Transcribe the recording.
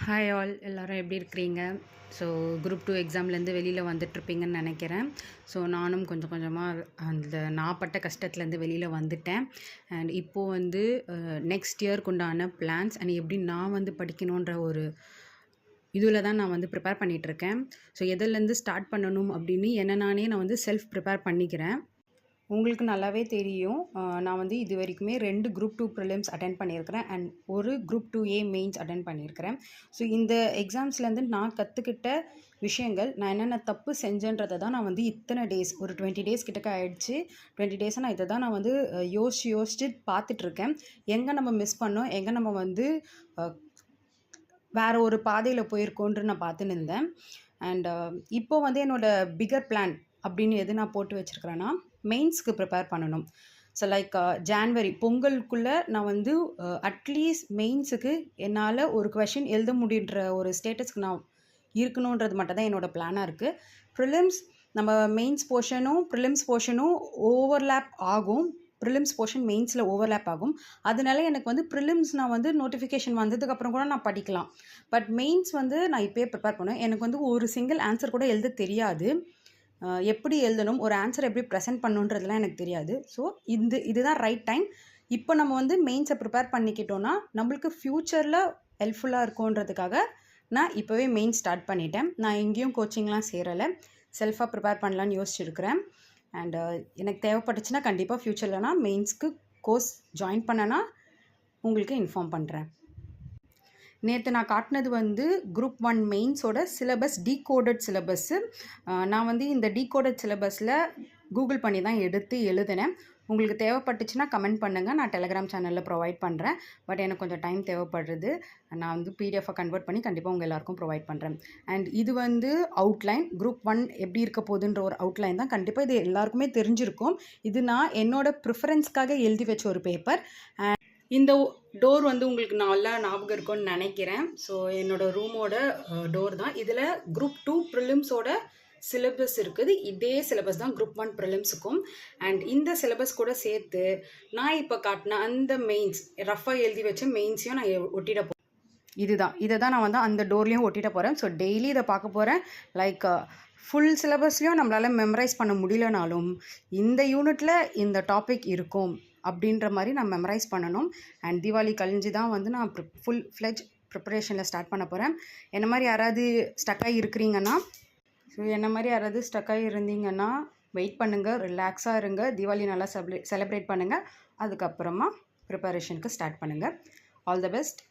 Hi all எல்லோரும் எப்படி இருக்கிறீங்க? ஸோ குரூப் 2 எக்ஸாம்லேருந்து வெளியில் வந்துட்டுருப்பீங்கன்னு நினைக்கிறேன். ஸோ நானும் கொஞ்சம் கொஞ்சமாக அந்த நான் பட்ட கஷ்டத்துலேருந்து வெளியில் வந்துட்டேன். அண்ட் இப்போது வந்து நெக்ஸ்ட் இயர்க்கு உண்டான பிளான்ஸ் அண்ட் எப்படி நான் வந்து படிக்கணுன்ற ஒரு இதில் தான் நான் வந்து ப்ரிப்பேர் பண்ணிகிட்ருக்கேன். ஸோ எதுலேருந்து ஸ்டார்ட் பண்ணணும் அப்படின்னு நானே நான் வந்து செல்ஃப் ப்ரிப்பேர் பண்ணிக்கிறேன். உங்களுக்கு நல்லாவே தெரியும், நான் வந்து இது வரைக்குமே 2 குரூப் 2 ப்ரிலிம்ஸ் அட்டெண்ட் பண்ணியிருக்கிறேன் அண்ட் ஒரு குரூப் 2A மெயின்ஸ் அட்டெண்ட் பண்ணியிருக்கிறேன். ஸோ இந்த எக்ஸாம்ஸ்லேருந்து நான் கற்றுக்கிட்ட விஷயங்கள், நான் என்னென்ன தப்பு செஞ்சேன்றதை தான் நான் வந்து இத்தனை டேஸ் ஒரு 20 டேஸ் கிட்டக்க ஆகிடுச்சு. 20 டேஸாக நான் இதை தான் நான் வந்து யோசித்து பார்த்துட்ருக்கேன். எங்கே நம்ம மிஸ் பண்ணோம், எங்கே நம்ம வந்து வேறு ஒரு பாதையில் போயிருக்கோன்று நான் பார்த்துன்னு இருந்தேன். அண்ட் இப்போ வந்து என்னோடய பிகர் பிளான் அப்படின்னு எது நான் போட்டு வச்சுருக்கிறேன்னா, மெயின்ஸ்க்கு ப்ரிப்பேர் பண்ணணும். ஸோ லைக் ஜான்வரி பொங்கலுக்குள்ளே நான் வந்து அட்லீஸ்ட் மெயின்ஸுக்கு என்னால் ஒரு கொஷின் எழுத முடியுன்ற ஒரு ஸ்டேட்டஸ்க்கு நான் இருக்கணுன்றது மட்டும் தான் என்னோடய பிளானாக இருக்குது. ப்ரிலிம்ஸ் நம்ம மெயின்ஸ் போர்ஷனும் ப்ரிலிம்ஸ் போர்ஷனும் ஓவர்லேப் ஆகும். ப்ரிலிம்ஸ் போர்ஷன் மெயின்ஸில் ஓவர்லேப் ஆகும். அதனால எனக்கு வந்து ப்ரிலிம்ஸ் நான் வந்து நோட்டிஃபிகேஷன் வந்ததுக்கப்புறம் கூட நான் படிக்கலாம். பட் மெயின்ஸ் வந்து நான் இப்போயே ப்ரிப்பேர் பண்ணுவேன். எனக்கு வந்து ஒரு சிங்கிள் ஆன்சர் கூட எழுத தெரியாது. எப்படி எழுதணும், ஒரு ஆன்சர் எப்படி ப்ரெசென்ட் பண்ணணுன்றதுலாம் எனக்கு தெரியாது. ஸோ இதுதான் ரைட் டைம். இப்போ நம்ம வந்து மெயின்ஸை ப்ரிப்பேர் பண்ணிக்கிட்டோன்னா நம்மளுக்கு ஃப்யூச்சரில் ஹெல்ப்ஃபுல்லாக இருக்குன்றதுக்காக நான் இப்போவே மெயின்ஸ் ஸ்டார்ட் பண்ணிட்டேன். நான் எங்கேயும் கோச்சிங்லாம் சேரலை, செல்ஃபாக ப்ரிப்பேர் பண்ணலான்னு யோசிச்சுருக்கிறேன். அண்ட் எனக்கு தேவைப்பட்டுச்சுன்னா கண்டிப்பாக ஃப்யூச்சரில் நான் மெயின்ஸ்க்கு கோர்ஸ் ஜாயின் பண்ணேன்னா உங்களுக்கு இன்ஃபார்ம் பண்ணுறேன். நேற்று நான் காட்டினது வந்து குரூப் 1 மெயின்ஸோட சிலபஸ், டீகோடட் சிலபஸ்ஸு. நான் வந்து இந்த டீகோடட் சிலபஸில் கூகுள் பண்ணி தான் எடுத்து எழுதினேன். உங்களுக்கு தேவைப்பட்டுச்சுன்னா கமெண்ட் பண்ணுங்கள், நான் டெலகிராம் சேனலில் ப்ரொவைட் பண்ணுறேன். பட் எனக்கு கொஞ்சம் டைம் தேவைப்படுறது. நான் வந்து பிடிஎஃபாக கன்வெர்ட் பண்ணி கண்டிப்பாக உங்கள் எல்லாருக்கும் ப்ரொவைட் பண்ணுறேன். அண்ட் இது வந்து அவுட்லைன், குரூப் 1 எப்படி இருக்க போகுதுன்ற ஒரு அவுட்லைன் தான். கண்டிப்பாக இது எல்லாருக்குமே தெரிஞ்சிருக்கும். இது நான் என்னோடய ப்ரிஃபரன்ஸ்க்காக எழுதி வச்ச ஒரு பேப்பர். இந்த டோர் வந்து உங்களுக்கு நல்லா ஞாபகம் இருக்கும்னு நினைக்கிறேன். ஸோ என்னோடய ரூமோட டோர் தான். இதில் குரூப் 2 ப்ரிலிம்ஸோட சிலபஸ் இருக்குது. இதே சிலபஸ் தான் குரூப் 1 ப்ரிலிம்ஸுக்கும். அண்ட் இந்த சிலபஸ் கூட சேர்த்து நான் இப்போ காட்டின அந்த மெயின்ஸ் ரஃபாக எழுதி வச்ச மெயின்ஸையும் நான் ஒட்டிட போகிறேன். இதை தான் நான் வந்து அந்த டோர்லேயும் ஒட்டிட போகிறேன். ஸோ டெய்லி இதை பார்க்க போகிறேன். லைக் ஃபுல் சிலபஸ்லேயும் நம்மளால் மெமரைஸ் பண்ண முடியலனாலும் இந்த யூனிட்டில் இந்த டாபிக் இருக்கும் அப்படின்ற மாதிரி நான் மெமரைஸ் பண்ணணும். அண்ட் தீபாவளி கழிஞ்சு தான் வந்து நான் ஃபுல் ஃப்ளெஜ் ப்ரிப்பரேஷனில் ஸ்டார்ட் பண்ண போகிறேன். என்ன மாதிரி யாராவது ஸ்டக்காகி இருக்கிறீங்கன்னா, இருந்தீங்கன்னா வெயிட் பண்ணுங்கள், ரிலாக்ஸாக இருங்க, தீபாவளி நல்லா செலிப்ரேட் பண்ணுங்கள். அதுக்கப்புறமா ப்ரிப்பரேஷனுக்கு ஸ்டார்ட் பண்ணுங்கள். All the best.